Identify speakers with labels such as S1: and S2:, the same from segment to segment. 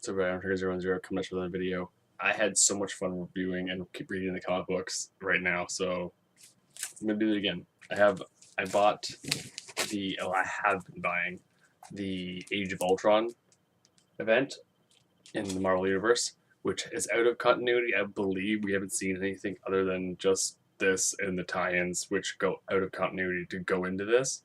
S1: So I'm Trigger00 coming up with another video. I had so much fun reviewing and keep reading the comic books right now, so I'm gonna do it again. I have been buying the Age of Ultron event in the Marvel Universe, which is out of continuity. I believe we haven't seen anything other than just this and the tie-ins, which go out of continuity to go into this.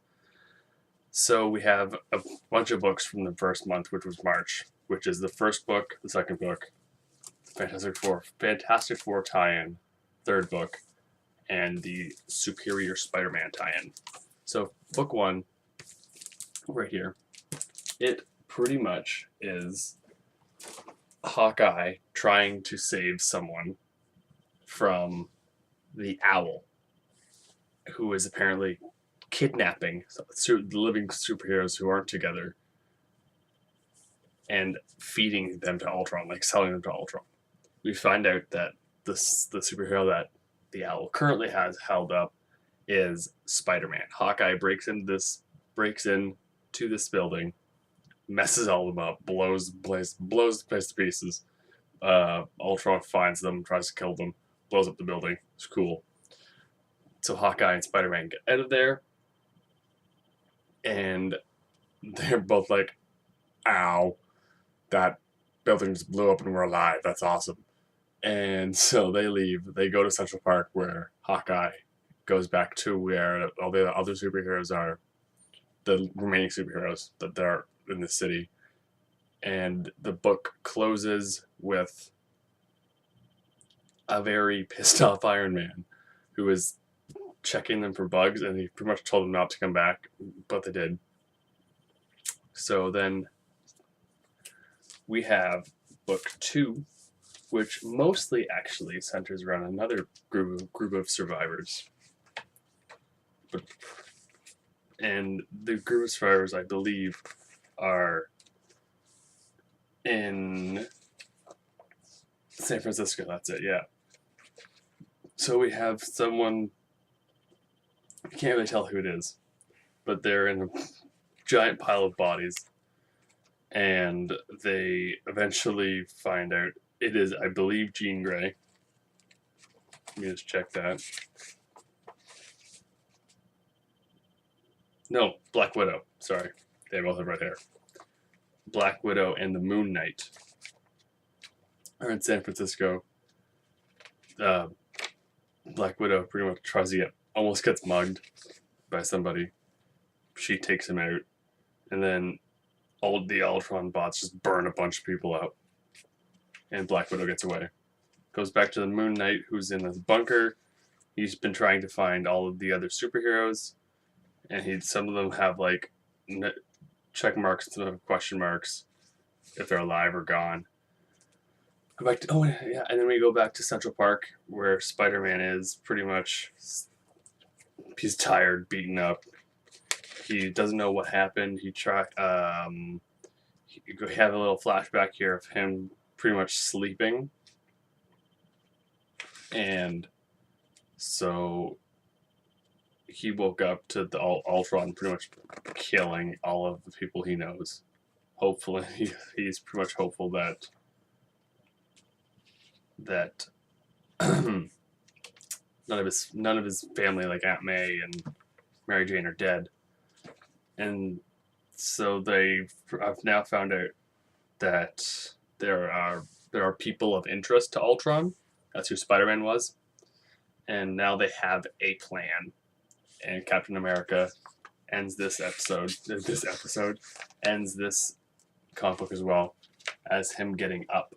S1: So we have a bunch of books from the first month, which was March, which is the first book, the second book, Fantastic Four tie-in, third book, and the Superior Spider-Man tie-in. So book one, right here, it pretty much is Hawkeye trying to save someone from the Owl, who is apparently kidnapping living superheroes who aren't together and feeding them to Ultron, like selling them to Ultron. We find out that the superhero that the Owl currently has held up is Spider-Man. Hawkeye breaks into this building, messes all of them up, blows the place to pieces. Ultron finds them, tries to kill them, blows up the building. It's cool. So Hawkeye and Spider-Man get out of there, and they're both like, ow, that building just blew up and we're alive. That's awesome. And so they leave. They go to Central Park, where Hawkeye goes back to where all the other superheroes are, the remaining superheroes that are in the city. And the book closes with a very pissed off Iron Man who is checking them for bugs, and he pretty much told them not to come back, but they did. So then we have book two, which mostly actually centers around another group of survivors. And the group of survivors, I believe, are in San Francisco. That's it, yeah. So we have someone, I can't really tell who it is, but they're in a giant pile of bodies, and they eventually find out it is, I believe, Jean Grey. Let me just check that. No, Black Widow. Sorry. They both have red hair. Black Widow and the Moon Knight are in San Francisco. Black Widow pretty much tries to almost gets mugged by somebody. She takes him out, and then all the Ultron bots just burn a bunch of people out, and Black Widow gets away. Goes back to the Moon Knight, who's in his bunker. He's been trying to find all of the other superheroes, and some of them have like check marks, some have question marks if they're alive or gone. Go back to and then we go back to Central Park, where Spider-Man is pretty much. He's tired, beaten up. He doesn't know what happened. You have a little flashback here of him pretty much sleeping, and so he woke up to the Ultron pretty much killing all of the people he knows. Hopefully, he's pretty much hopeful that none of his family, like Aunt May and Mary Jane, are dead. And so they have now found out that there are people of interest to Ultron. That's who Spider-Man was. And now they have a plan. And Captain America ends this comic book as well, as him getting up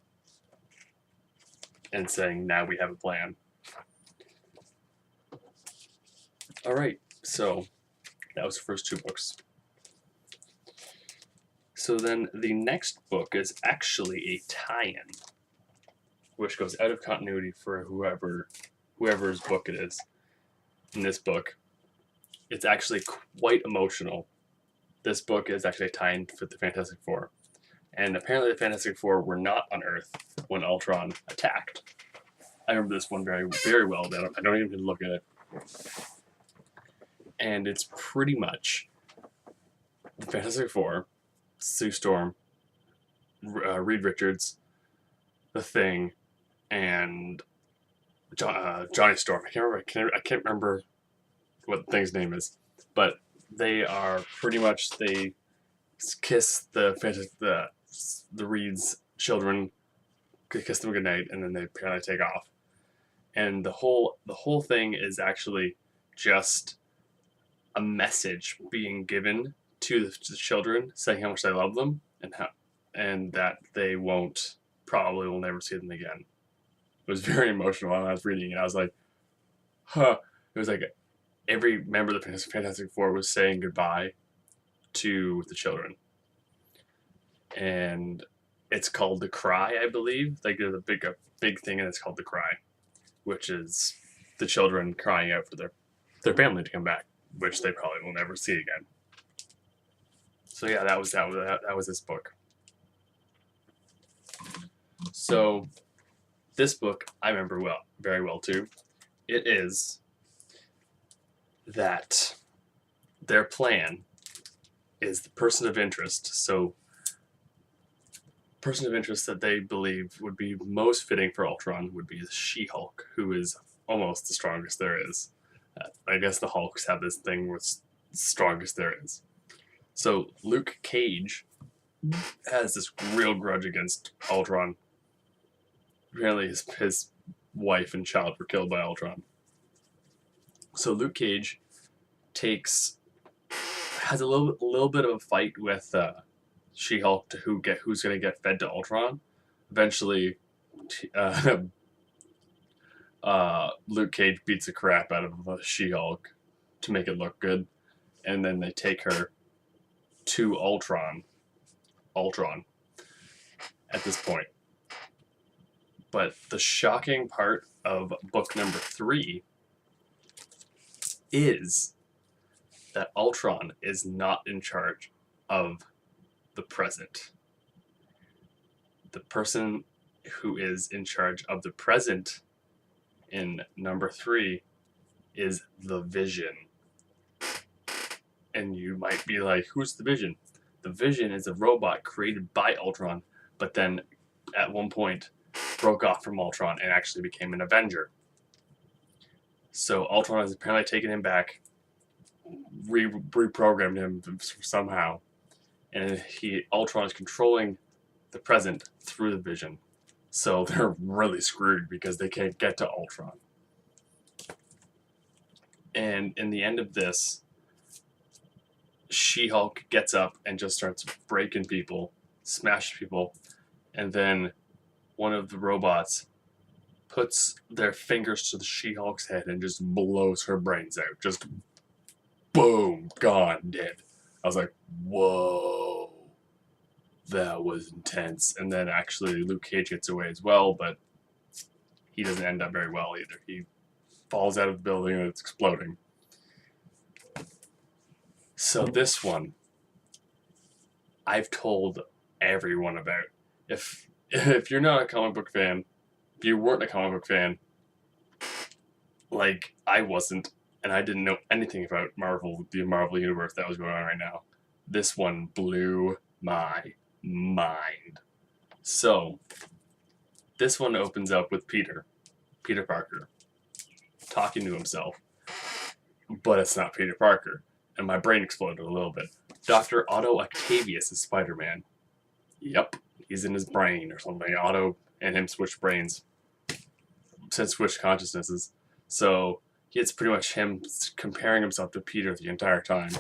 S1: and saying, now we have a plan. Alright, so that was the first two books. So then the next book is actually a tie-in, which goes out of continuity for whoever's book it is. In this book, it's actually quite emotional. This book is actually a tie-in for the Fantastic Four. And apparently the Fantastic Four were not on Earth when Ultron attacked. I remember this one very, very well. I don't even look at it. And it's pretty much the Fantastic Four, Sue Storm, Reed Richards, The Thing, and Johnny Storm. I can't remember what the Thing's name is, but they are pretty much they kiss the Reed's children, kiss them goodnight, and then they apparently take off. And the whole thing is actually just a message being given to the children, saying how much they love them and that they probably will never see them again. It was very emotional when I was reading it. I was like, huh. It was like every member of the Fantastic Four was saying goodbye to the children. And it's called The Cry, I believe. Like there's a big thing, and it's called The Cry, which is the children crying out for their family to come back, which they probably will never see again. So yeah, that was this book. So this book I remember very well too. It is that their plan is the person of interest. So person of interest that they believe would be most fitting for Ultron would be She-Hulk, who is almost the strongest there is. I guess the Hulks have this thing where it's the strongest there is. So Luke Cage has this real grudge against Ultron. Apparently his wife and child were killed by Ultron. So Luke Cage has a little bit of a fight with She-Hulk to who's going to get fed to Ultron. Eventually, Luke Cage beats the crap out of She-Hulk to make it look good, and then they take her to Ultron at this point. But the shocking part of book number 3 is that Ultron is not in charge of the present. The person who is in charge of the present in number 3 is the Vision. And you might be like, who's the Vision? The Vision is a robot created by Ultron, but then at one point broke off from Ultron and actually became an Avenger. So Ultron has apparently taken him back, reprogrammed him somehow, and Ultron is controlling the present through the Vision. So they're really screwed because they can't get to Ultron. And in the end of this, She-Hulk gets up and just starts breaking people, smashing people, and then one of the robots puts their fingers to the She-Hulk's head and just blows her brains out. Just boom, gone, dead. I was like, whoa, that was intense. And then actually Luke Cage gets away as well, but he doesn't end up very well either. He falls out of the building and it's exploding. So this one, I've told everyone about. If you're not a comic book fan, if you weren't a comic book fan, like I wasn't, and I didn't know anything about the Marvel universe that was going on right now, this one blew my mind. So this one opens up with Peter Parker, talking to himself, but it's not Peter Parker, and my brain exploded a little bit. Dr. Otto Octavius is Spider-Man. Yep, he's in his brain or something. Otto and him switched brains, switched consciousnesses. So it's pretty much him comparing himself to Peter the entire time,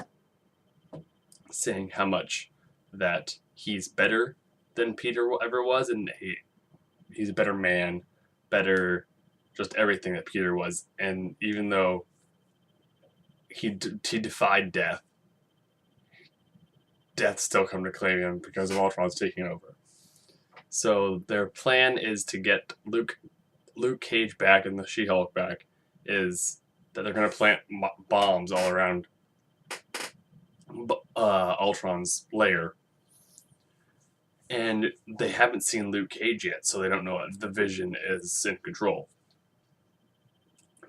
S1: saying how much that he's better than Peter ever was, and he's a better man, better just everything that Peter was. And even though he defied death still come to claim him because of Ultron's taking over. So their plan is to get Luke Cage back and the She-Hulk back, is that they're going to plant bombs all around Ultron's lair. And they haven't seen Luke Cage yet, so they don't know if the Vision is in control.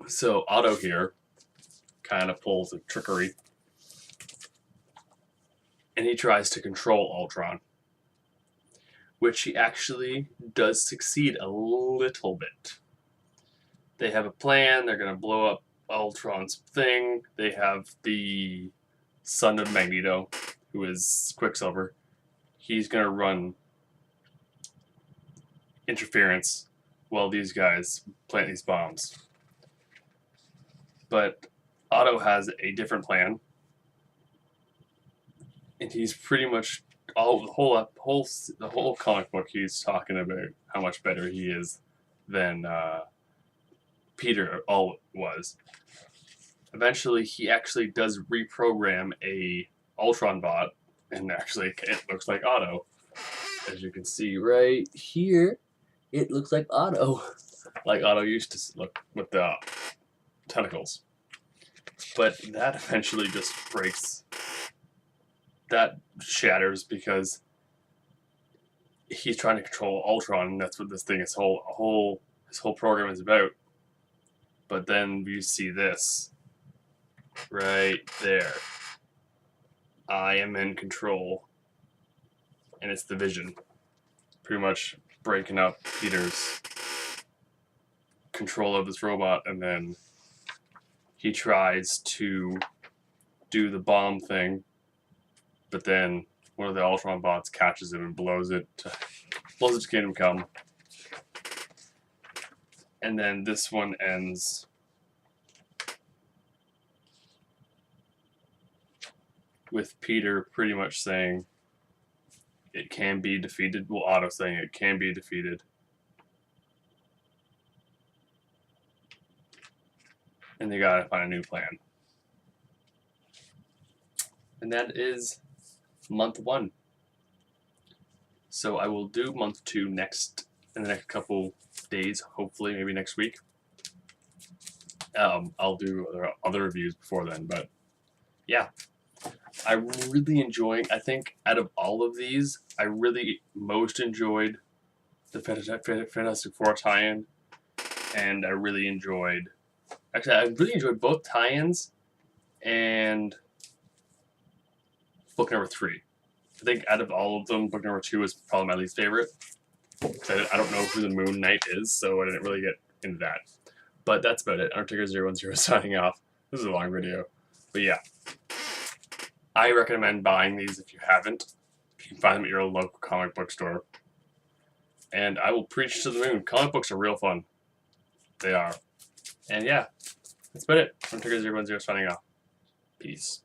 S1: So Otto here kind of pulls a trickery, and he tries to control Ultron. which he actually does succeed a little bit. They have a plan. They're going to blow up Ultron's thing. They have the son of Magneto, who is Quicksilver. He's going to run interference while these guys plant these bombs. But Otto has a different plan, and he's pretty much the whole comic book. He's talking about how much better he is than Peter all was. Eventually, he actually does reprogram a Ultron bot, and actually it looks like Otto. As you can see right here, it looks like Otto. Like Otto used to look with the tentacles. But that eventually just breaks. That shatters because he's trying to control Ultron, and that's what this thing, his whole program is about. But then you see this right there. I am in control, and it's the Vision, pretty much breaking up Peter's control of this robot, and then he tries to do the bomb thing, but then one of the Ultron bots catches him and blows it to Kingdom Come. And then this one ends with Peter pretty much saying it can be defeated. Well, Otto saying it can be defeated. And they gotta find a new plan. And that is month 1. So I will do month 2 in the next couple days, hopefully, maybe next week. I'll do other reviews before then, but yeah. I'm really enjoying, I think out of all of these, I really most enjoyed the Fantastic Four tie-in, and I really enjoyed both tie-ins and book number 3. I think out of all of them, book number 2 is probably my least favorite. I don't know who the Moon Knight is, so I didn't really get into that. But that's about it. Undertaker010 signing off. This is a long video. But yeah. I recommend buying these if you haven't. You can find them at your local comic book store. And I will preach to the moon. Comic books are real fun. They are. And yeah, that's about it. Undertaker010 signing off. Peace.